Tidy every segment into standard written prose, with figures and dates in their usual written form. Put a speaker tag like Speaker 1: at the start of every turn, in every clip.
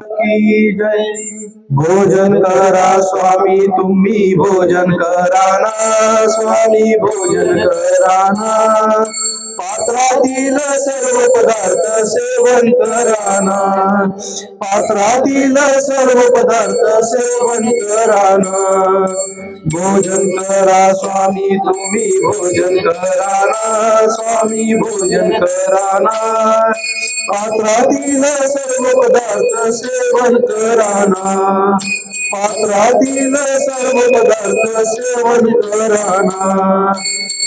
Speaker 1: की जय. भोजन करा स्वामी तुम्ही भोजन करा ना स्वामी भोजन करा ना. पात्रातील सर्व पदार्थ सेवन करा ना. पात्रातील सर्व पदार्थ सेवन करा ना. भोजन करा स्वामी तुम्ही भोजन करा ना स्वामी भोजन करा ना. पात्रातील सर्व पदार्थ सेवन करा ना. पात्रातील सर्व पदार्थ सेवन करा ना.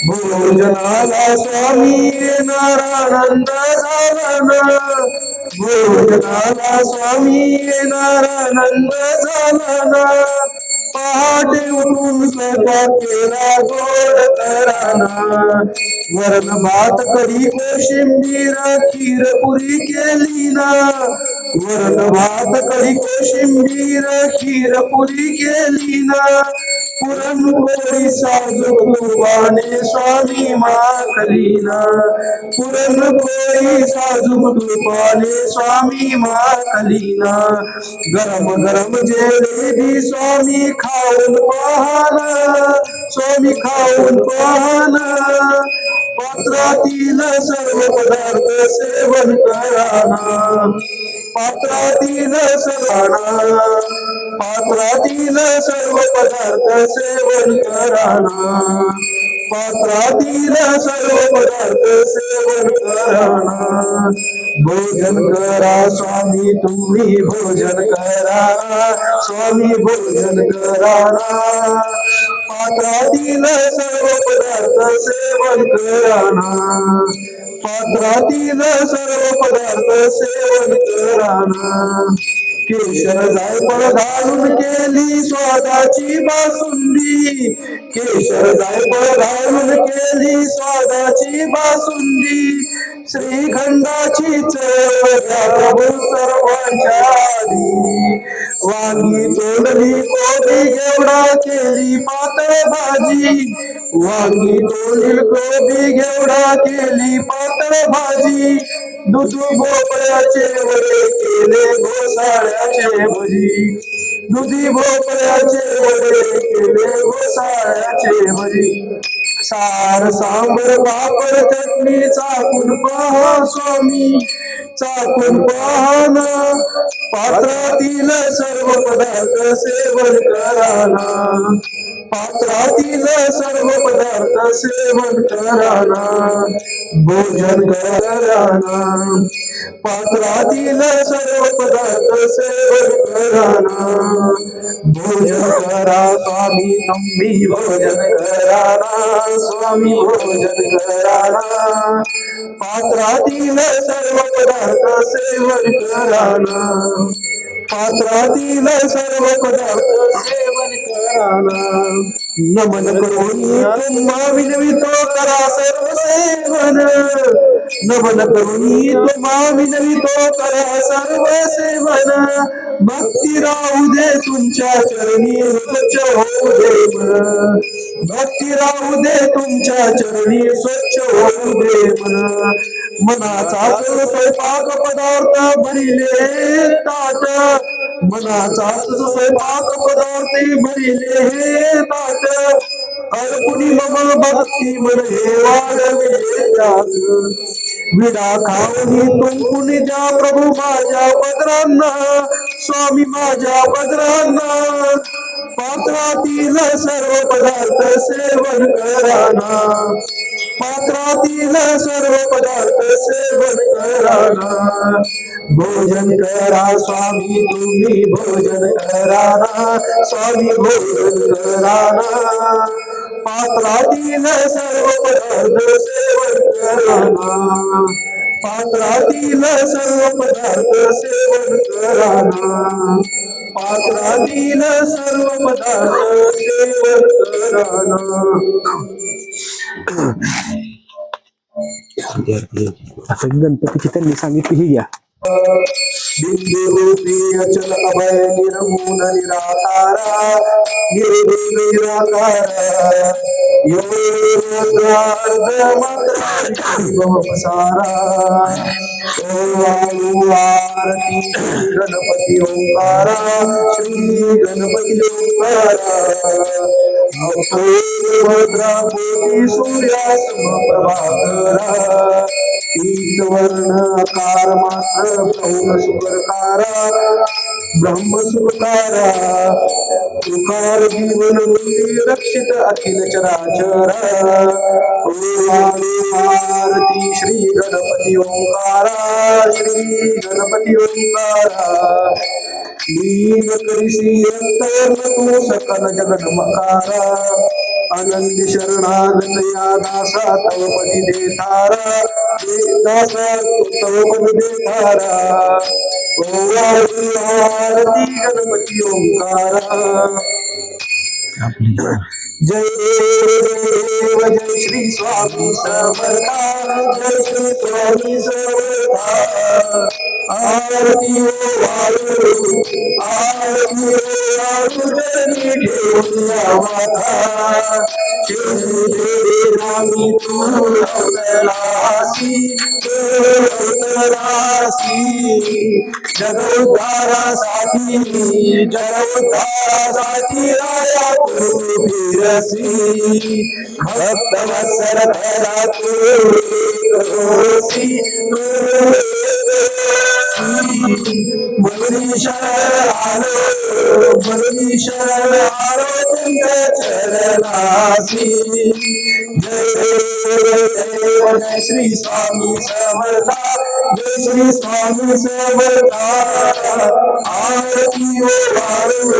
Speaker 1: भोजनाला स्वामी येणार आनंद झाला ना. भोजनाला स्वामी येणार आनंद झाला ना. पहाटे उठून स्वयंपाक केला गोड कराना. वरण भात कढी कोशिंबीर खीर पुरी केली ना. वरण भात कढी कोशिंबीर खीर पुरी केली ना. पुरणपोळी साजूक तुपाने स्वामी माखली ना. पुरणपोळी साजूक तुपाने स्वामी माखली ना. गरम गरम जिलेबी स्वामी खाऊन पाहना. स्वामी खाऊन पाहना. पात्रातील सर्व पदार्थ सेवन कराना. पात्रातील पात्रातील सर्व पदार्थ सेवन कराना. पात्रातील सर्व पदार्थ सेवन कराना. भोजन करा स्वामी तुम्ही भोजन करा स्वामी भोजन करा. पात्रातील सर्व पदार्थ सेवन कराना. पात्रातील सर्व पदार्थ सेवन कराना. केशर जायफळ घालून केली स्वादाची बासुंदी. केशर जायफळ घालून केली स्वादाची बासुंदी. श्रीखंडाची चव द्या प्रभू सर्वांच्या आधी. वांगी तोडली कोबी घेवडा केली पातळ भाजी. वांगी तोडली कोबी घेवडा केली पातळ भाजी. दूध भोपळ्याचे वडे केले घोसाळ्याचे भजी. दुधी भोपळ्याचे वडे केले घोसाळ्याचे भजी. सार सांबर पापड चटणी चाकून पहा स्वामी चाकून पाहना. पात्रातील सर्व पदार्थ सेवन कराना. पात्रातील सर्व पदार्थ सेवन कराना. भोजन कराना. पात्रातील सर्व पदार्थ सेवन कराना. भोजन करा स्वामी तुम्ही भोजन कराना स्वामी भोजन कराना. पात्रातील सर्व पदार्थ सेवन कराना. पात्रातील सर्व पदार्थ सेवन कराना. नमन करून तुम्हा विनवितो करा सर्व सेवन. नमन करून तुम्हा विनवितो करा सर्व सेवन. भक्ती राहू दे तुमच्या चरणी स्वच्छ होऊ दे मन. भक्ती राहू दे तुमच्या चरणी स्वच्छ होऊ दे मन. मनाचा स्वयंपाक पदार्थ भरिले ताट. मनाचा स्वयंपाक पदार्थ भरिले हे ताट. अर्पुणी मम भक्ती मन हे वाढविले त्याग. विडा खाऊनी तुंकून द्या प्रभू माझ्या पदरांना स्वामी माझ्या पदरांना. पात्रातील सर्व पदार्थ सेवन कराना. पात्रातील सर्व पदार्थ सेवन कराना. भोजन करा स्वामी तुम्ही भोजन कराना स्वामी भोजन कराना. पात्रातील सर्व पदार्थ सेवन कराना. पात्रातील सर्व पदार्थ सेवन कराना. पात्रातील सर्व पदार्थ सेवन कराना.
Speaker 2: असं गणपतीची त्यांनी सांगितली ही घ्या.
Speaker 1: बिंदू रूपी अचल अभय निर्गुण निराकारा. निर्गुण निराकारा सारा. ओ आरती श्री गणपती ओंकारा श्री गणपती ओंकारा भद्रा कोटी सूर्या समप्रभाकरा वर्ण आकार मात्र ब्रह्म सुखकारा ब्रह्म सुखकारा तुकार जीवन मुक्ती रक्षित अखिल चराचरा ओम आरती श्री गणपती ओंकारा श्री गणपती ओंकारा लीन करिसी अंतर तू सकल जगन्मकारा आनंद शरणागत या दासा तव पदी देतारा दासा तव पदी देतारा ओम आरती गणपती ओंकारा जय देव जय श्री स्वामी समर्था जय श्री स्वामी समर्था आरती वाळू आरती वाळू जनी ठेवूया माता श्री रामी तू अवतरासी जगोद्धारासाठी राया तू फिरसी भक्त वत्सल धरा तू करोसी मनुष्य आलो तुमच्या चरणासी जय देव जय श्री स्वामी समर्था जय श्री स्वामी समर्था आरती ओ वाळू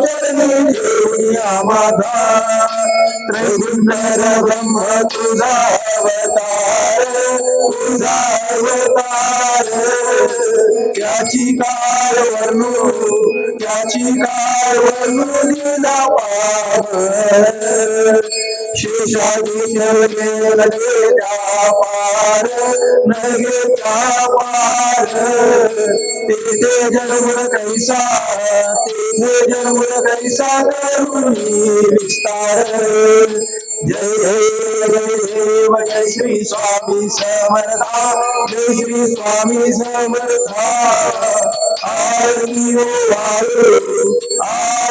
Speaker 1: चरणी ठेवूया माता त्रैगुंडर ब्रह्म तुझा अवतार त्याची काय वर्णू लीला पार शेषादी नगे त्या पार नगे त्या पार तेथे जन्म कैसा करुणी विस्तार जय देव जय श्री स्वामी समर्था जय श्री स्वामी समर्था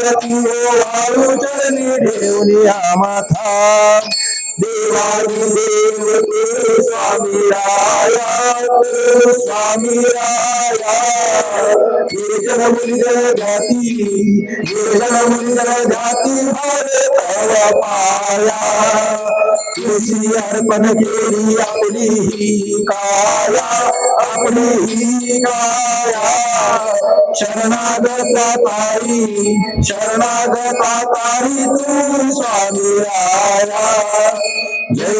Speaker 1: आरती ओ वाळू चरणी ठेवूया माथा देवानी देव तू स्वामी राया गिरिजन मुनिजन जाती भारे तव पाया तुझी अर्पण केली आपली ही काया शरणागता तारी तू स्वामी राया जय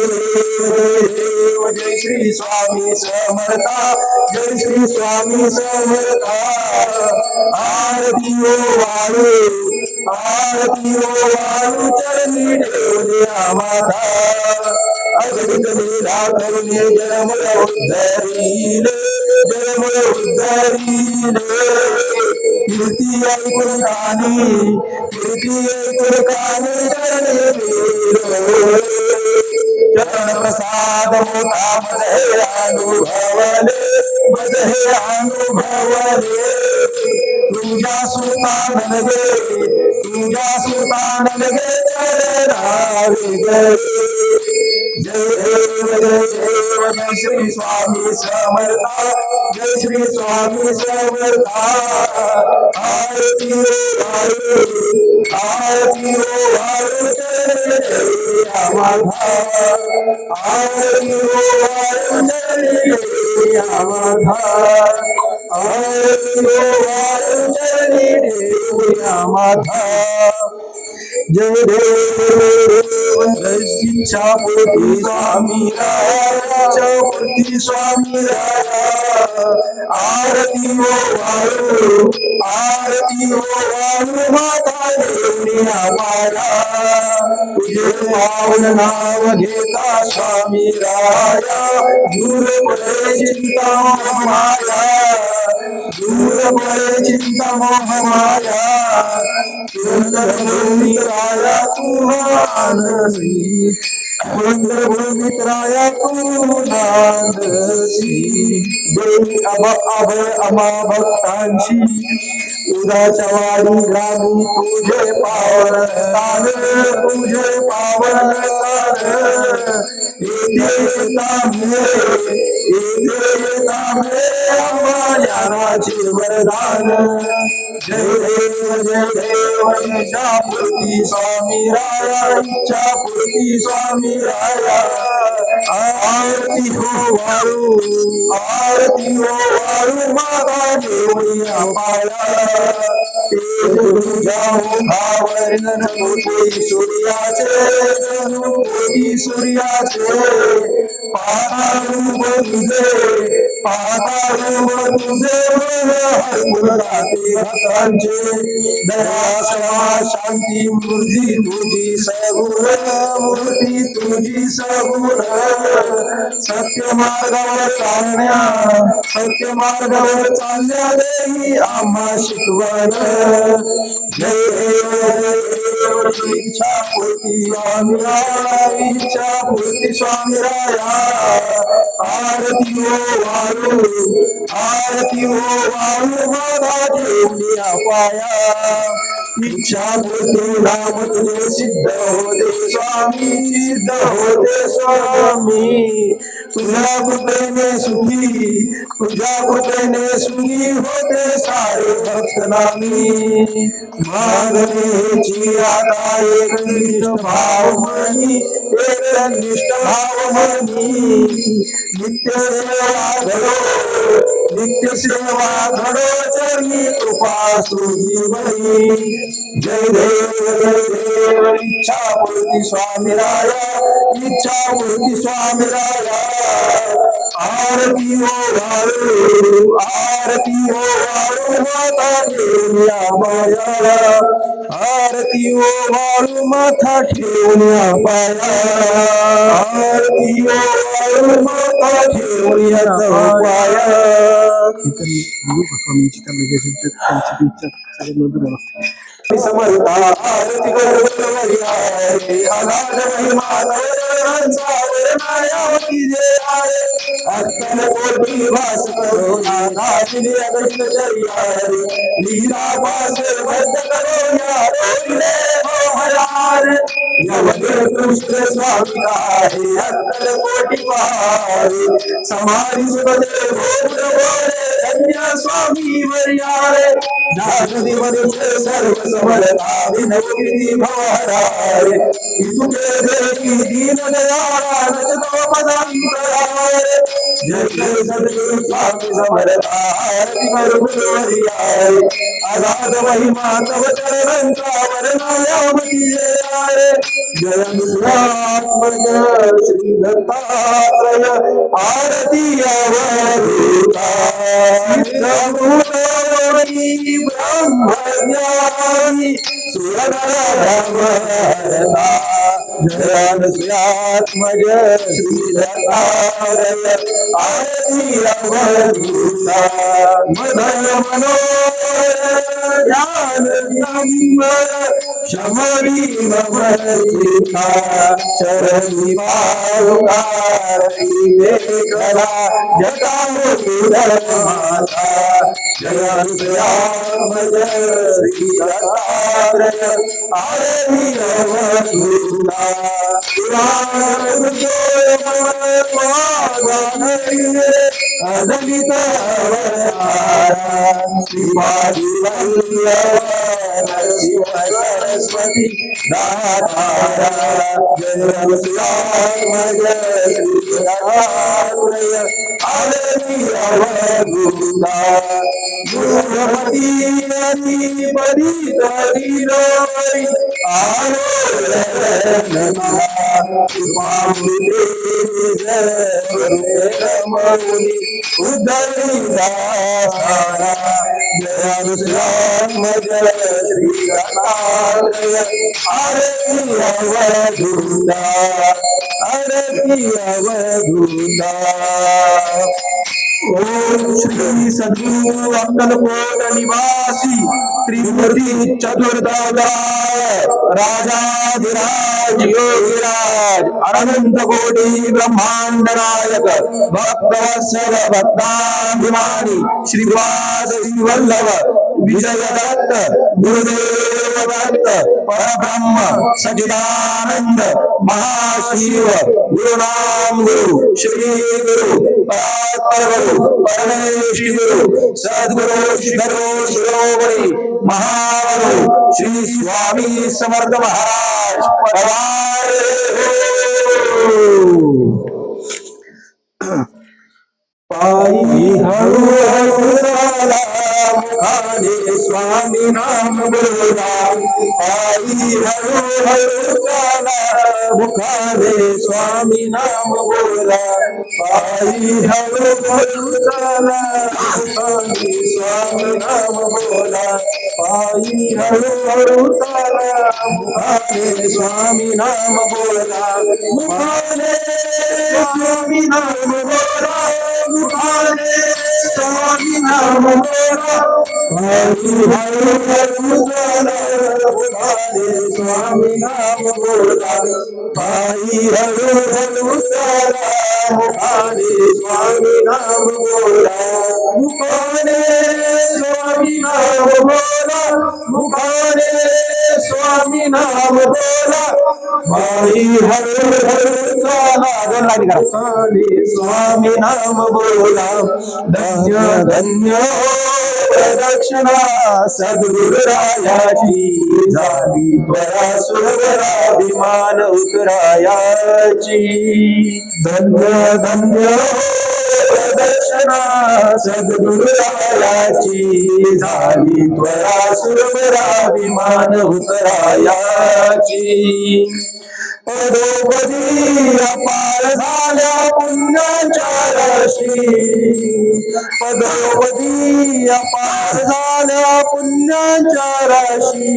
Speaker 1: देव जय श्री स्वामी समर्था जय श्री स्वामी समर्था आरती ओ वाळू चरणी ठेवूया माता अगणित लीला करुणे जन्म उद्धरीले कीर्ती ऐकून कानी चरण प्रसाद मोठा मज हे अनुभवले तुझ्या सुतान लगे चरणावे जय श्री स्वामी समर्था जय श्री स्वामी समर्था आरती ओ वाळू चरणी माधा आरती ओ वाळू चरणी माधा आरती ओ वाळू चरणी माधा जय देव जय शिक्षा पूर्ती स्वामी राया आरती ओ वाळू माता देवनिया मारा तुझे पावन नाव घेता स्वामी राया दूर पडे चिंता मोह माया राया तू मानसी पंढरभूमित्राया तू नांदसी देई अभय अमा भक्तांची उदाच्या वाडी ग्रामी तुझे पावन तान तुझे पावन तान येथे तांबे आम्हा ज्ञानाचे वरदान जय देव इच्छापूर्ती स्वामी राया इच्छापूर्ती स्वामी राया आरती हो वाळू माता देवळी पाया तुझ्या मुखावर कोटी सूर्याचे पातारूप तुझे राहते भक्तांचे दया क्षमा शांती मूर्ती तुझी सगुण सत्य मार्गावर चालण्या देई आम्हा शिकवण जय इच्छापूर्ती स्वामी राया इच्छापूर्ती स्वामी राया आरती हो वाळू माता देवली पाया इच्छापूर्ती नाम तुझे सिद्ध होते स्वामी तुझ्या कृपेने सुखी होते सारे भक्त नामी मागणेची आता एकनिष्ठ भाव म्हणी नित्य सेवा घडो चरणी कृपा सुजीवनी जय देव इच्छापूर्ती स्वामी राया इच्छापूर्ती स्वामी राया आरती हो वाळू माता ठेवल्या पाया आरती हो वाळू माता ठेवल्या पाया आरती हो वाळू माता ठेवल्या पाया
Speaker 2: स्वामींची त्यांची इच्छा सगळं
Speaker 1: समर्था आरती अनाथ महिमा मायावती जे आहे अक्कल कोटी वास करो नाना दिली अगस्त्य लीला पास बद्ध करो यारे हरार यवने कृष्ण स्वामी आहे अक्कल कोटी पहारे समारी सुबदे भोग बोले धन्य स्वामी वरियारे नागदी मनुष्य सर्व समरता विनोदी भवरारे तुझे देवी दीन दयाळा नचतो पदांतरारे जय जय सद्गुरु स्वामी समरता आरती करू वरियारे आजाद महिमा तव चरणा वर्णायामती जय जय निरात्मज श्री दत्तात्रय आरती अवधूता सिद्धभूतोरी ब्रह्मज्ञानी सुरनरधर्महरता जयात्मज श्री दत्तात्रय आरती अवधूता मदन ज्ञान शमरी ममता चरणी पारुकारी मेघला जटाओ सुंदर माता जय श्री दत्तात्रय आरती अवधूता अदलित शिवाजी नरसिंह सरस्वती दातारा जय श्यामज श्री आरती अवधूता गुरुपति परी तरी मौली उदरी जय श्री दत्तात्रय आरती अवधूता ओम श्री सद्गुरु अक्कलकोट निवासी त्रिमूर्ती चतुर्दाय राजाधिराज योगिराज अनंत कोटी ब्रह्मांड नायक भक्तवत्सल भक्ताभिमानी श्रीपाद श्रीवल्लभ विजय दत्त गुरुदेव दत्त परब्रह्म सच्चिदानंद महाशिव गुरुनाम गुरु श्री गुरु परमगुरु परमेश्वरी गुरु सद्गुरु श्री शिरोमणी महागुरु श्री स्वामी समर्थ महाराज पधारे हो. पायी हळूहळू चाला मुखाने स्वामी नाम बोला पायी हळूहळू चाला मुखाने स्वामी नाम बोला पायी हळूहळू चाला मुखाने स्वामी नाम बोला पायी हळूहळू चाला मुखाने स्वामी नाम बोला मुखाने स्वामी नाम बोला मुखाने स्वामी नाम बोला पायी हळूहळू चाला मुखाने स्वामी नाम बोला पायी हळूहळू चाला मुखाने स्वामी नाम बोला मुखाने स्वामी नाम बोला मुखाने स्वामी नाम बोला पायी हळूहळू चाला मुखाने स्वामी नाम बोला धन्य धन्य प्रदक्षिणा सद्गुरुरायाची झाली परासुराभिमान उतरायाची धन्य धन्य प्रदक्षिणा सद्गुरुरायाची झाली परासुराभिमान उतरायाची पदोपदी अपार झाल्या पुण्याच्या राशी पदोपदी अपार झाल्या पुण्याच्या राशी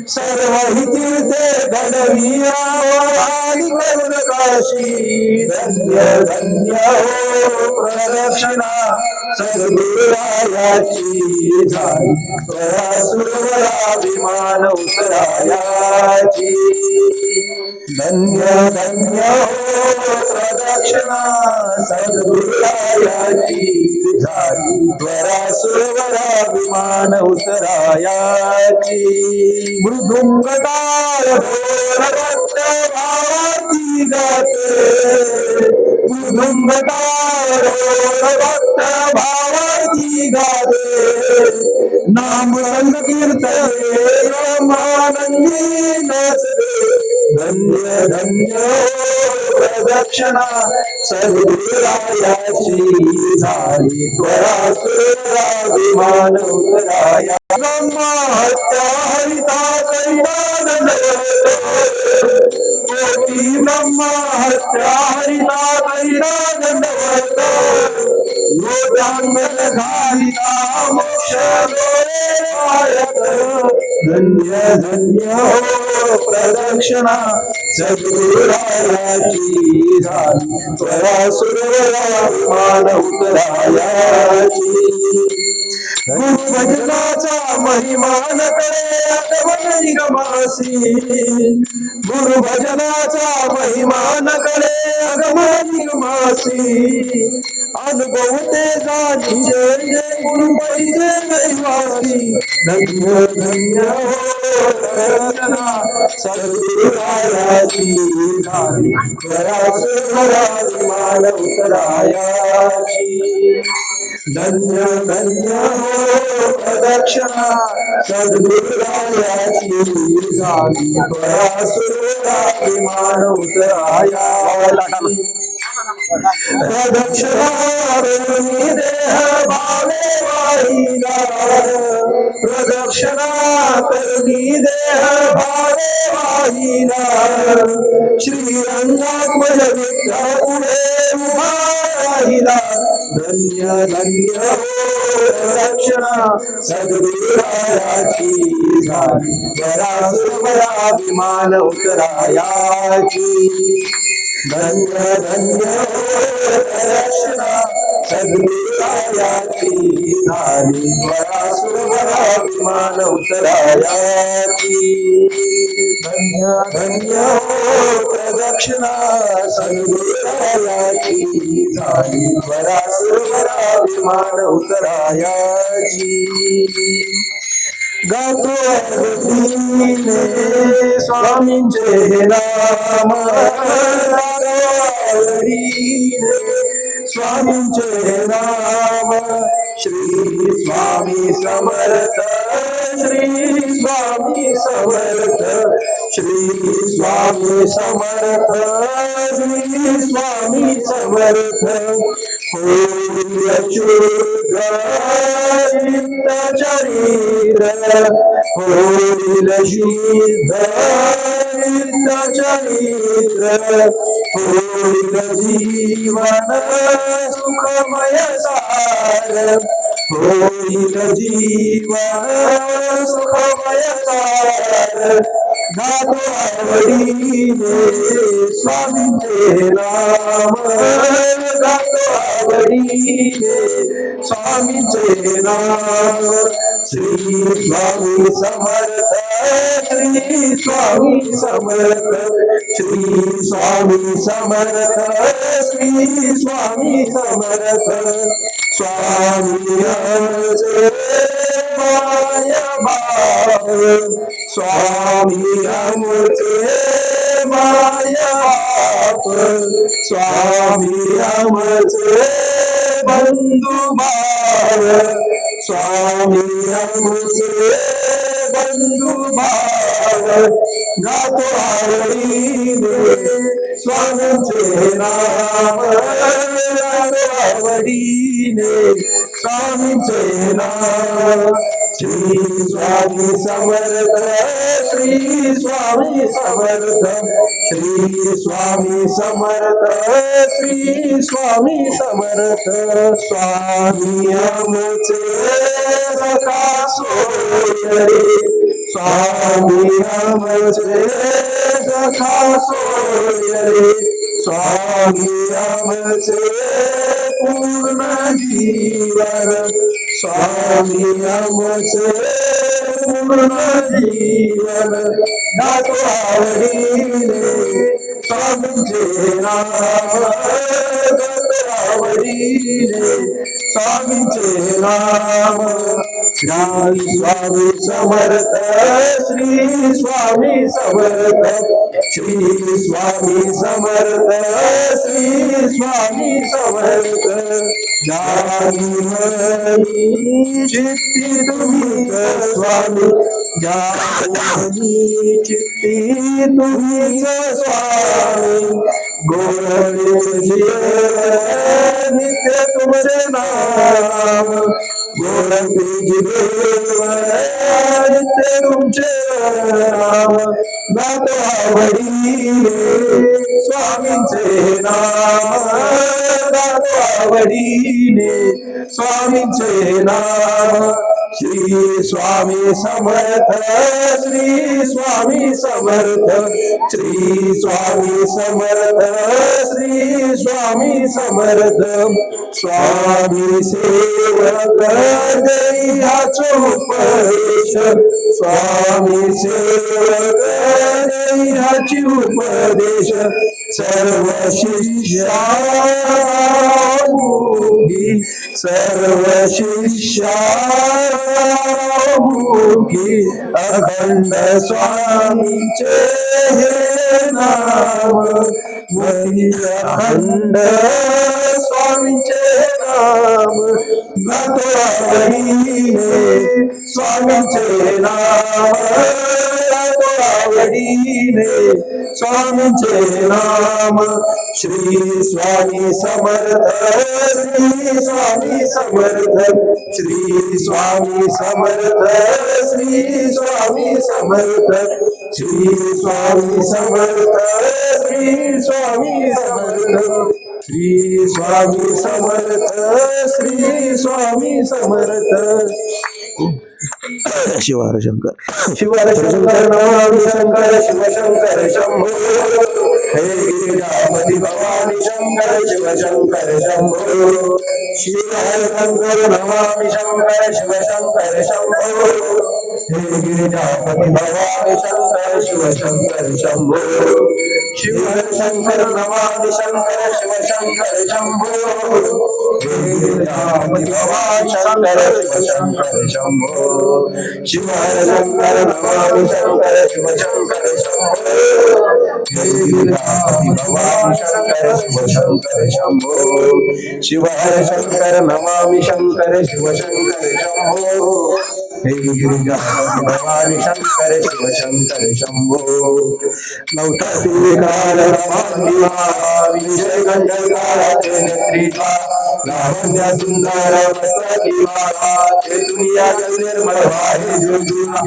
Speaker 1: सर्व ही तीर्थे घडवी आणि करुण काशी धन्य धन्य हो प्रदक्षिणा सद्गुरुरायाची झाली परासुराभिमान उतरायाची धन्य धन्य हो प्रदक्षिणा सद्गुरुरायाची झाली परासुराभिमान उतरायाची मृदुंगतार ढोल भक्त भावाची गाते मृदुंगतार ढोल भक्त भावाची गाते नाम संकीर्तन आनंदी नाचते धन्य धन्य प्रदक्षिणा सद्गुरुरायाची झाली परासुराभिमान उतराया ब्रह्महत्या हरिता कैलानंद कोटी ब्रह्महत्या हरिता कैलानंद लोटांगण घालिता मोक्ष धन्य धन्य हो प्रदक्षिणा सद्गुरुरायाची झाली परासुराभिमान उतरायाची गुरुभजनाचा महिमान करे आगमन निगमासी गुरुभजनाचा महिमान करे आगमन निगमासी अनुभवते जाणी जय जय गुरु पाहिजे दैवासी धन्य धन्य हो सद्गुरुरायाची झाली परासुराभिमान उतरायाची धन्य धन्य हो प्रदक्षिणा सद्गुरुरायाची झाली परासुराभिमान उतरायाची प्रदक्षिणा देह भावे वाहिला प्रदक्षिणा करुणी देह भावे वाहिला श्रीरंगात्मज विठ्ठल पुढे उभा राहिला धन्य धन्य हो प्रदक्षिणा सद्गुरुरायाची झाली परासुराभिमान उतरायाची धन्य धन्य हो प्रदक्षिणा सद्गुरायाची झाली विमान उतरायाची धन्य धन्य हो प्रदक्षिणा सद्गुरायाची झाली विमान उतरायाची गातो अगदीने स्वामींचे नाम गातो स्वामींचे नाम श्री स्वामी समर्थ श्री स्वामी समर्थ श्री स्वामी समर्थ श्री स्वामी समर्थ होईल शुद्ध चित्त शरीर होईल शुद्ध चित्त शरीर होईल जीवन सुखमय सार होईल जीवन सुखमय सार गातो आवडीने स्वामींचे नाम गातो आवडीने स्वामींचे नाम श्री स्वामी समर्थ श्री स्वामी समर्थ श्री स्वामी समर्थ श्री स्वामी समर्थ स्वामी आमचे माया बाप स्वामी आमचे माया बाप स्वामी आमचे बंधू भाव स्वामी आमचे बंधू भाव गातो आवडीने स्वामींचे नाम गातो आवडीने स्वामींचे नाम श्री स्वामी समर्थ श्री स्वामी समर्थ श्री स्वामी समर्थ श्री स्वामी समर्थ स्वामी आमचे सखा सोयरे स्वामी आमचे सखा सोयरे स्वामी आमचे पूर्ण जीवन स्वामी आमचे पूर्ण जीवन गातो आवडीने स्वामींचे नाम गातो आवडीने स्वामींचे नाम श्री स्वामी समर्थ श्री स्वामी समर्थ श्री स्वामी समर्थ श्री स्वामी समर्थ जानी मनी चित्ती तुम्ही स्वामी जानी चित्ती तुम्ही स्वामी गोरजे नित्य तुमचे नाम गोरजे नित्य तुमचे नाम गातो आवडीने स्वामींचे नाम गातो आवडीने स्वामींचे नाम श्री स्वामी समर्थ श्री स्वामी समर्थ श्री स्वामी समर्थ श्री स्वामी समर्थ स्वामी सेवक देहाचो उपदेश स्वामी सेवक देहाची उपदेश सर्व शिष्यामुखी सर्व शिष्यामुखी अखंड स्वामींचे हे नाम अखंड स्वामींचे नाम गातो आवडीने स्वामींचे नाम गातो आवडीने स्वामींचे नाम श्री स्वामी समर्थ श्री स्वामी समर्थ श्री स्वामी समर्थ श्री स्वामी समर्थ श्री स्वामी समर्थ श्री स्वामी समर्थ श्री स्वामी समर्थ श्री स्वामी समर्थ शिवार शंकर शिवार शंकर नमामि शंकर शिव शंकर शंभो हे गिरिजापति भवानी शंकर शिव शंकर शंभो शिव हर शंकर नमामि शंकर शिव शंकर शंभो हे गिरिजापति भवानी शंकर शिव शंकर शंभो शिव हर शंकर नमामि शंकर शिव शंकर शंभो हे गिरिजापति भवानी शंकर शिव शंकर शंभो शिव हर शंकर नमामि शंकर शिव शंकर शंभो हे गिरिजापति भवानी शंकर शिव शंकर शंभो शिव हर शंकर नमामि शंकर शिव शंकर शंभो हे गिरिजापति भवानी शंकर शिव शंकर शंभो नवतती काल विषय गंधकाराचे नेत्रीचा लावण्य सुंदर वस्त्राची माला ते दुनिया निर्मल वाहे ज्योतिना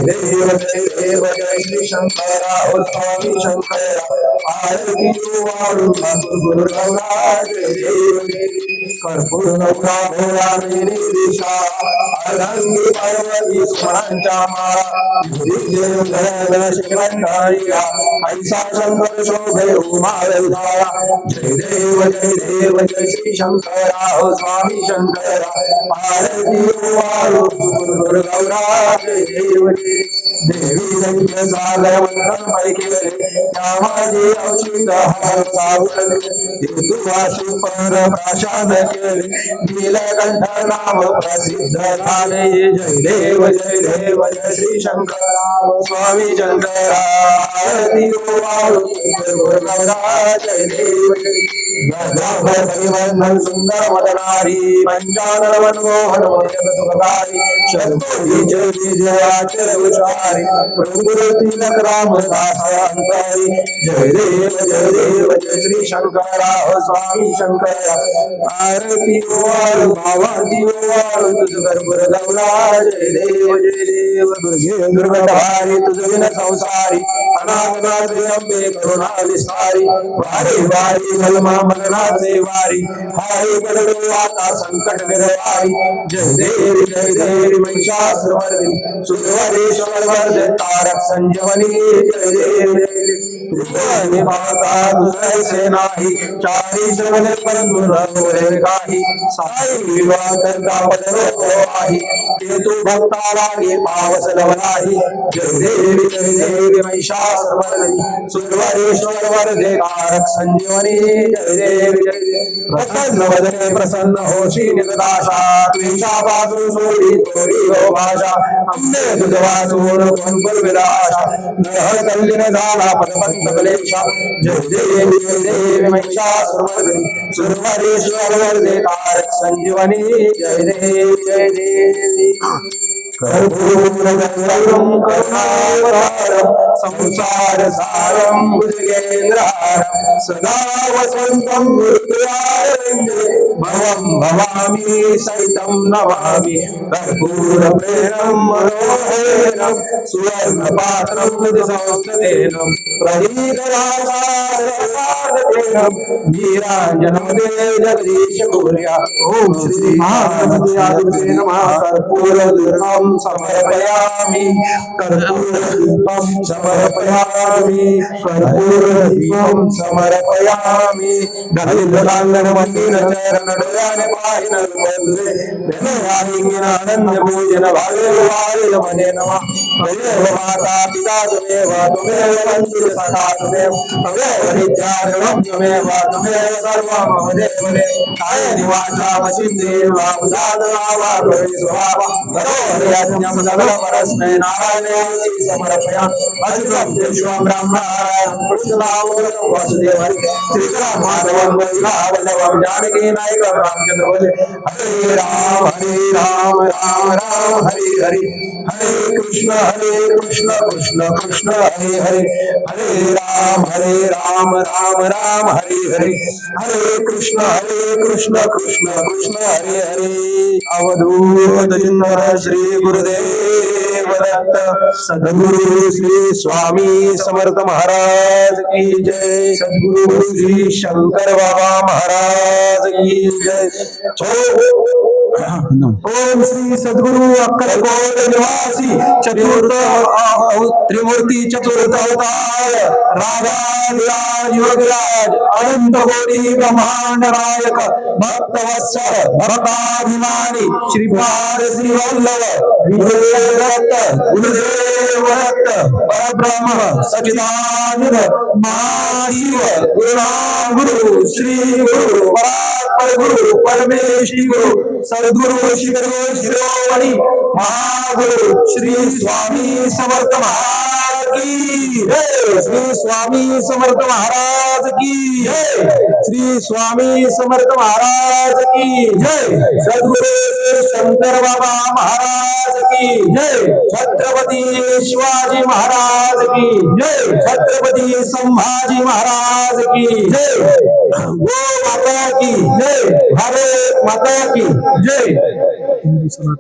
Speaker 1: देव देव जय श्री शंकरा ओ स्वामी शंकरा आरती वाळू गुरु जय देव कर्पूर नौका भोळा दिशा अर्धांगी पार्वती स्मरांच्या माळा देव धरण शिवंधारिया ऐसा शंकर शोभे उमाल धारा जय देव जय श्री शंकरा ओ स्वामी शंकरा आरती वाळू गुरु जय देव देवी दैत्य सागर मंथन पैकी त्यामाजी औषध हार सावल हेतुवासी पर प्राशान केले नीलकंठ नाम प्रसिद्ध झाले जय देव जय श्री शंकरा स्वामी शंकरा आरती वाळू गुरु जय देव परिवर्धन सुंदर मदनारी पंचानन मनमोहन मोदक सुखकारी शतकोटी जय जयाचर उचारी प्रभु तिलक राम दासांतरी जय देव जय श्री शंकरा स्वामी शंकरा आरती वाळू भावाती वाळू तुझ कर्पूर गौरा जय देव दुर्गे दुर्गधारी तुझ विन संसारी अनाथ अंबे करुणा विस्तारी वारी वारी कलमा मरणाचे वारी हाय बडो आता संकट निर्वारी जय देव महिषासुरमर्दिनी सुरवरेश्वर वर्ध तारक संजीवनी जय देव माता तुझे नाही चारी श्रवण बंधु नवरे काही साई विवाह करता पदरो आहे ते तू भक्ता लागे पावस लवनाही जय देव महिषासुरमर्दिनी सुरवरेश्वर वर्ध तारक संजीवनी जय देव प्रसन्न वदने प्रसन्न होशी निदाशा क्लेशापासून सोडी तोडी हो भाषा अंबे तुझ वासून कोणपुर विलाशा नरह कल्लिन झाला पदपंत कलेशा जय देव महिषासुरमर्दिनी सुरवरेश्वर वर्धे तारक संजीवनी जय देव कर्पूरगौरं करुणावतारं संसार सारं भुजगेन्द्रहारं सदा वसन्तं मृत्युञ्जय भवं भवामि सहितं नमामि कर्पूरप्रेरं मनोहरं सुवर्णपात्रं संस्कृतेन प्रदीपरासारसारतेन नीराञ्जनमदे जगदीश कुर्या ॐ श्री महागणपतये नमः कर्पूरदीपं समर्पयामि कर्पूरदीपं समर्पयामि कर्पूरदीपं समर्पयामि दलितांगन मंदिर चरण डोळ्याने पाहिन बंधुरे धनयानी आनंद भोजन भावे वारे मने नमः देव माता पिता तुमेव तुमेव मंदिर सखा तुमेव तमेव नित्यानंद तुमेव तुमेव सर्वं मम देवने काय निवासा वचिंदेव उदादनावा स्वभाव करोर्यज्ञं नवपरस्मै नारायणे समर्पयामि अच्युतं केशवं ब्रह्मणारायणं कृष्णनामोदकं वासुदेवं श्रीराम माधवं वल्लभं जानकी नायकं रामचंद्र भजे हरे राम राम राम हरे हरे हरे कृष्ण कृष्ण कृष्ण हरे हरे हरे राम राम राम हरे हरे हरे कृष्ण कृष्ण कृष्ण हरे हरे अवधूत चिंतन श्री गुरुदेव दत्त सद्गुरु श्री स्वामी समर्थ महाराज की जय सद्गुरु श्री शंकर बाबा महाराज की जय ओम श्री सद्गुरु अक्कलकोट निवासी चतुर्थ त्रिमूर्ती चतुर्थ अवतार राजाधिराज योगराज अनंत कोटी ब्रह्मांड नायक भक्तवत्सल भक्ताभिमानी श्रीपाद श्री वल्लभ गुरुदेव दत्त परब्रह्म सच्चिदानंद महाशिव गुरु श्री गुरु परात्पर गुरु परमेश्वरी गुरु सद्गुरु शिरो शिरोमणी महागुरु श्री स्वामी समर्थ महाराज की जय श्री स्वामी समर्थ महाराज की जय श्री स्वामी समर्थ महाराज की जय सद्गुरु शंकर बाबा महाराज की जय छत्रपती शिवाजी महाराज की जय छत्रपती संभाजी महाराज की जय गो माता की जय भारत माता की जय
Speaker 2: हिंदू सनातन